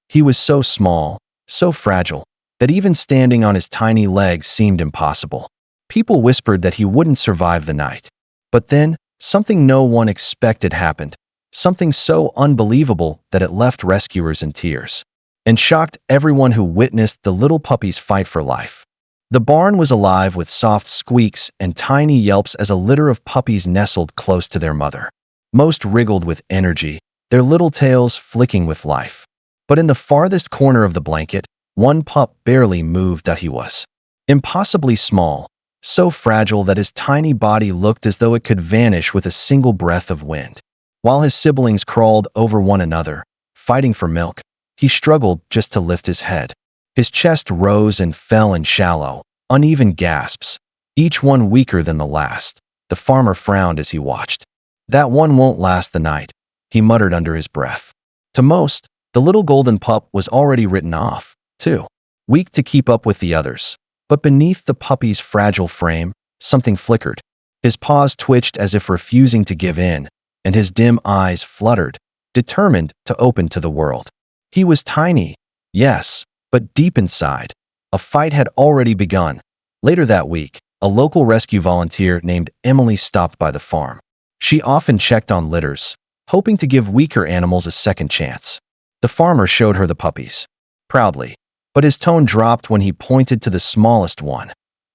He was so small, so fragile, that even standing on his tiny legs seemed impossible. People whispered that he wouldn't survive the night. But then, something no one expected happened, something so unbelievable that it left rescuers in tears, and shocked everyone who witnessed the little puppy's fight for life. The barn was alive with soft squeaks and tiny yelps as a litter of puppies nestled close to their mother. Most wriggled with energy, their little tails flicking with life. But in the farthest corner of the blanket, one pup barely moved. He was impossibly small, so fragile that his tiny body looked as though it could vanish with a single breath of wind. While his siblings crawled over one another, fighting for milk, he struggled just to lift his head. His chest rose and fell in shallow, uneven gasps, each one weaker than the last. The farmer frowned as he watched. "That one won't last the night," he muttered under his breath. To most, the little golden pup was already written off, too weak to keep up with the others. But beneath the puppy's fragile frame, something flickered. His paws twitched as if refusing to give in, and his dim eyes fluttered, determined to open to the world. He was tiny, yes, but deep inside, a fight had already begun. Later that week, a local rescue volunteer named Emily stopped by the farm. She often checked on litters, hoping to give weaker animals a second chance. The farmer showed her the puppies, proudly, but his tone dropped when he pointed to the smallest one.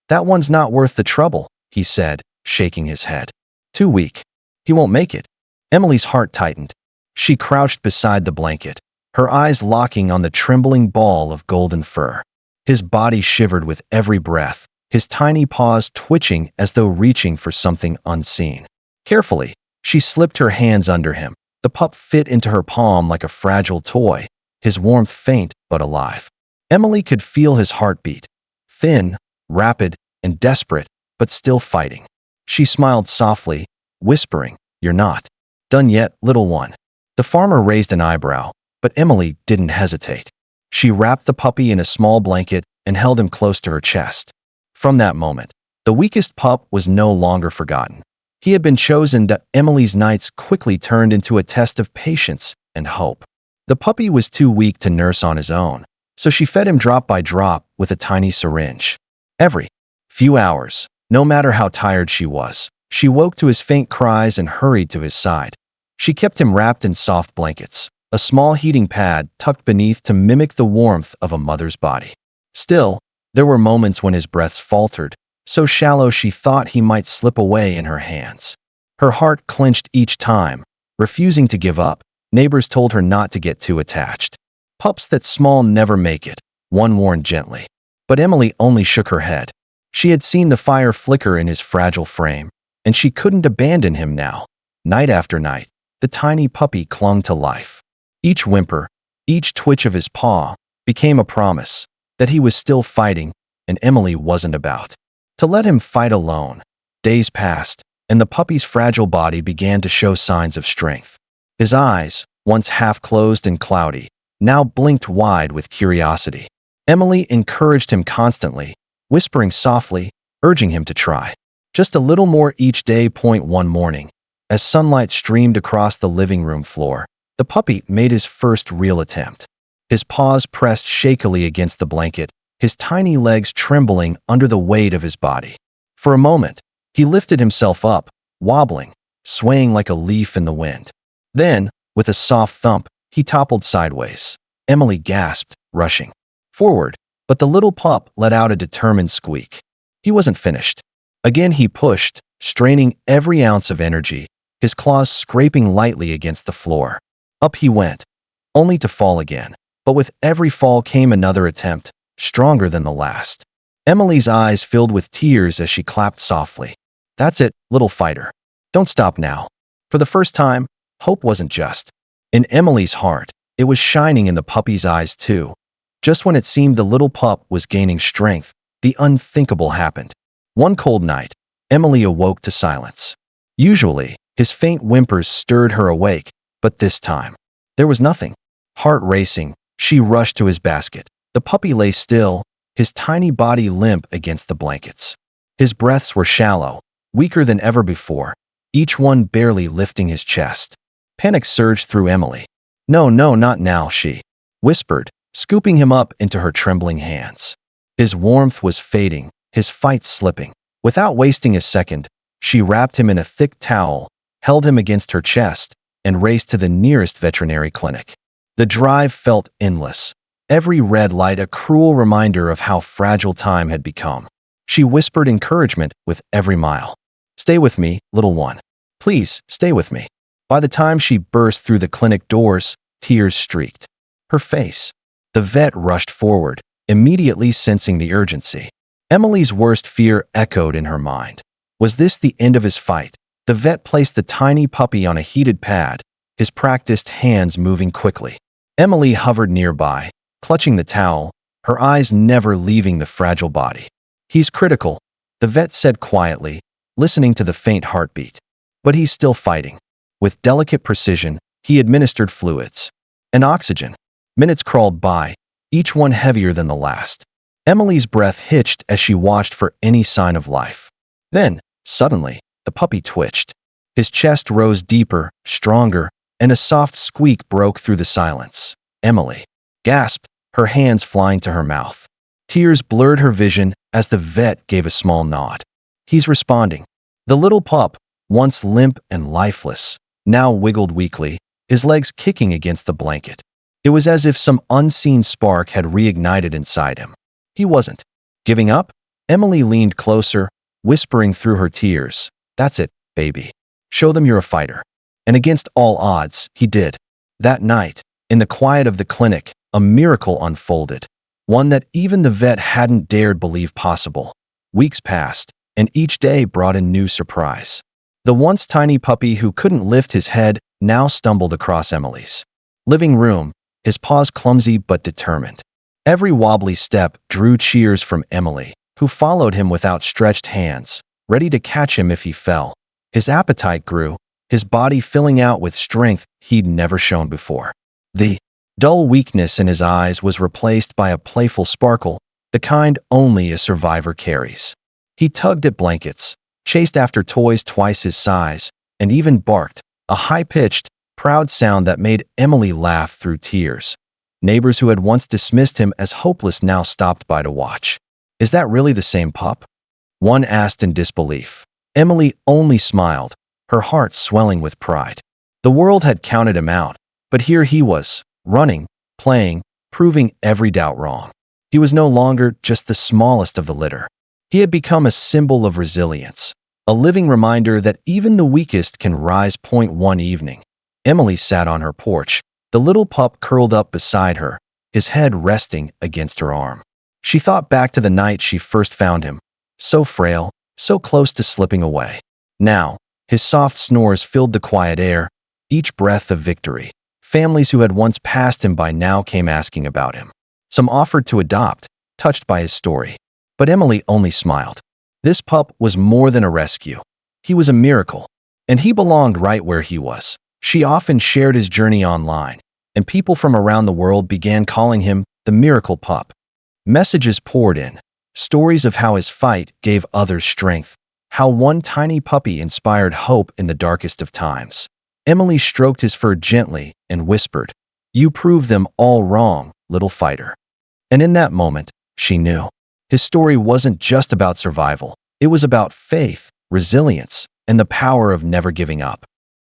"That one's not worth the trouble," he said, shaking his head. "Too weak. He won't make it." Emily's heart tightened. She crouched beside the blanket, her eyes locking on the trembling ball of golden fur. His body shivered with every breath, his tiny paws twitching as though reaching for something unseen. Carefully, she slipped her hands under him. The pup fit into her palm like a fragile toy, his warmth faint but alive. Emily could feel his heartbeat, thin, rapid, and desperate, but still fighting. She smiled softly, whispering, "You're not done yet, little one." The farmer raised an eyebrow, but Emily didn't hesitate. She wrapped the puppy in a small blanket and held him close to her chest. From that moment, the weakest pup was no longer forgotten. He had been chosen. That Emily's nights quickly turned into a test of patience and hope. The puppy was too weak to nurse on his own, so she fed him drop by drop with a tiny syringe. Every few hours, no matter how tired she was, she woke to his faint cries and hurried to his side. She kept him wrapped in soft blankets, a small heating pad tucked beneath to mimic the warmth of a mother's body. Still, there were moments when his breaths faltered, so shallow she thought he might slip away in her hands. Her heart clenched each time, refusing to give up. Neighbors told her not to get too attached. "Pups that small never make it," one warned gently. But Emily only shook her head. She had seen the fire flicker in his fragile frame, and she couldn't abandon him now. Night after night, the tiny puppy clung to life. Each whimper, each twitch of his paw, became a promise that he was still fighting, and Emily wasn't about to let him fight alone. Days passed, and the puppy's fragile body began to show signs of strength. His eyes, once half-closed and cloudy, now blinked wide with curiosity. Emily encouraged him constantly, whispering softly, urging him to try just a little more each day. One morning, as sunlight streamed across the living room floor, the puppy made his first real attempt. His paws pressed shakily against the blanket, his tiny legs trembling under the weight of his body. For a moment, he lifted himself up, wobbling, swaying like a leaf in the wind. Then, with a soft thump, he toppled sideways. Emily gasped, rushing forward, but the little pup let out a determined squeak. He wasn't finished. Again he pushed, straining every ounce of energy, his claws scraping lightly against the floor. Up he went, only to fall again. But with every fall came another attempt, stronger than the last. Emily's eyes filled with tears as she clapped softly. "That's it, little fighter. Don't stop now." For the first time, hope wasn't just in Emily's heart, it was shining in the puppy's eyes too. Just when it seemed the little pup was gaining strength, the unthinkable happened. One cold night, Emily awoke to silence. Usually, his faint whimpers stirred her awake, but this time, there was nothing. Heart racing, she rushed to his basket. The puppy lay still, his tiny body limp against the blankets. His breaths were shallow, weaker than ever before, each one barely lifting his chest. Panic surged through Emily. No, not now, she whispered, scooping him up into her trembling hands. His warmth was fading, his fight slipping. Without wasting a second, she wrapped him in a thick towel, held him against her chest, and raced to the nearest veterinary clinic. The drive felt endless, every red light a cruel reminder of how fragile time had become. She whispered encouragement with every mile. "Stay with me, little one. Please, stay with me." By the time she burst through the clinic doors, tears streaked her face. The vet rushed forward, immediately sensing the urgency. Emily's worst fear echoed in her mind. Was this the end of his fight? The vet placed the tiny puppy on a heated pad, his practiced hands moving quickly. Emily hovered nearby, clutching the towel, her eyes never leaving the fragile body. "He's critical," the vet said quietly, listening to the faint heartbeat. "But he's still fighting." With delicate precision, he administered fluids and oxygen. Minutes crawled by, each one heavier than the last. Emily's breath hitched as she watched for any sign of life. Then, suddenly, the puppy twitched. His chest rose deeper, stronger, and a soft squeak broke through the silence. Emily gasped, her hands flying to her mouth. Tears blurred her vision as the vet gave a small nod. "He's responding." The little pup, once limp and lifeless, now wiggled weakly, his legs kicking against the blanket. It was as if some unseen spark had reignited inside him. He wasn't giving up. Emily leaned closer, whispering through her tears, "That's it, baby. Show them you're a fighter." And against all odds, he did. That night, in the quiet of the clinic, a miracle unfolded, one that even the vet hadn't dared believe possible. Weeks passed, and each day brought a new surprise. The once tiny puppy who couldn't lift his head now stumbled across Emily's living room, his paws clumsy but determined. Every wobbly step drew cheers from Emily, who followed him with outstretched hands, ready to catch him if he fell. His appetite grew, his body filling out with strength he'd never shown before. The dull weakness in his eyes was replaced by a playful sparkle, the kind only a survivor carries. He tugged at blankets, chased after toys twice his size, and even barked, a high-pitched, proud sound that made Emily laugh through tears. Neighbors who had once dismissed him as hopeless now stopped by to watch. "Is that really the same pup?" one asked in disbelief. Emily only smiled, her heart swelling with pride. The world had counted him out, but here he was, running, playing, proving every doubt wrong. He was no longer just the smallest of the litter. He had become a symbol of resilience, a living reminder that even the weakest can rise. One evening, Emily sat on her porch, the little pup curled up beside her, his head resting against her arm. She thought back to the night she first found him, so frail, so close to slipping away. Now, his soft snores filled the quiet air, each breath of victory. Families who had once passed him by now came asking about him. Some offered to adopt, touched by his story. But Emily only smiled. This pup was more than a rescue. He was a miracle, and he belonged right where he was. She often shared his journey online, and people from around the world began calling him the Miracle Pup. Messages poured in, stories of how his fight gave others strength, how one tiny puppy inspired hope in the darkest of times. Emily stroked his fur gently and whispered, "You proved them all wrong, little fighter." And in that moment, she knew. His story wasn't just about survival. It was about faith, resilience, and the power of never giving up.